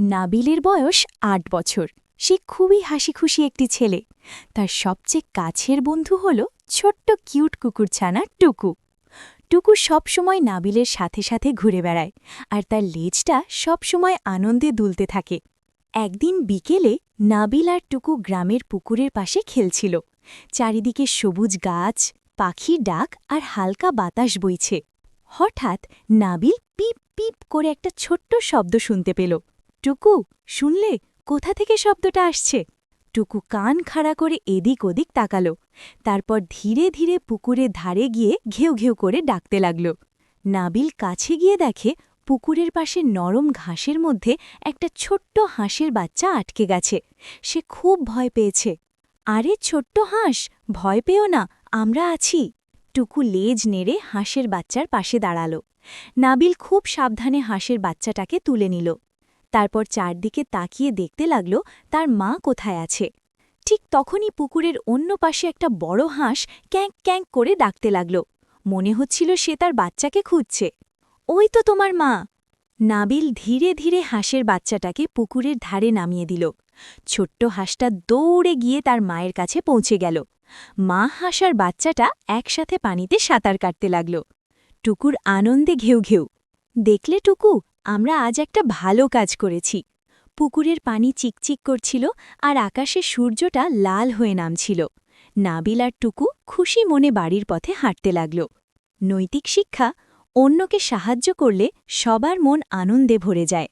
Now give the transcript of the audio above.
নাবিলের বয়স ৮ বছর। সে খুবই হাসিখুশি একটি ছেলে। তার সবচেয়ে কাছের বন্ধু হল ছোট্ট কিউট কুকুরছানা টুকু। টুকু সবসময় নাবিলের সাথে সাথে ঘুরে বেড়ায়, আর তার লেজটা সবসময় আনন্দে দুলতে থাকে। একদিন বিকেলে নাবিল আর টুকু গ্রামের পুকুরের পাশে খেলছিল। চারিদিকে সবুজ গাছ, পাখির ডাক আর হালকা বাতাস বইছে। হঠাৎ নাবিল পিপ পিপ করে একটা ছোট্ট শব্দ শুনতে পেল। টুকু, শুনলে? কোথা থেকে শব্দটা আসছে? টুকু কান খাড়া করে এদিক ওদিক তাকাল। তারপর ধীরে ধীরে পুকুরের ধারে গিয়ে ঘেউ ঘেউ করে ডাকতে লাগল। নাবিল কাছে গিয়ে দেখে পুকুরের পাশে নরম ঘাসের মধ্যে একটা ছোট্ট হাঁসের বাচ্চা আটকে গেছে। সে খুব ভয় পেয়েছে। আরে ছোট্ট হাঁস, ভয় পেও না, আমরা আছি। টুকু লেজ নেড়ে হাঁসের বাচ্চার পাশে দাঁড়াল। নাবিল খুব সাবধানে হাঁসের বাচ্চাটাকে তুলে নিল। তারপর চারদিকে তাকিয়ে দেখতে লাগল তার মা কোথায় আছে। ঠিক তখনই পুকুরের অন্য পাশে একটা বড় হাঁস ক্যাঁক ক্যাঁক করে ডাকতে লাগল। মনে হচ্ছিল সে তার বাচ্চাকে খুঁজছে। ওই তো তোমার মা! নাবিল ধীরে ধীরে হাঁসের বাচ্চাটাকে পুকুরের ধারে নামিয়ে দিল। ছোট্ট হাঁসটা দৌড়ে গিয়ে তার মায়ের কাছে পৌঁছে গেল। মা হাঁস আর বাচ্চাটা একসাথে পানিতে সাঁতার কাটতে লাগল। টুকুর আনন্দে ঘেউ ঘেউ। দেখলে টুকু, আমরা আজ একটা ভালো কাজ করেছি। পুকুরের পানি চিকচিক করছিল আর আকাশে সূর্যটা লাল হয়ে নামছিল। নাবিল আর টুকু খুশি মনে বাড়ির পথে হাঁটতে লাগল। নৈতিক শিক্ষা: অন্যকে সাহায্য করলে সবার মন আনন্দে ভরে যায়।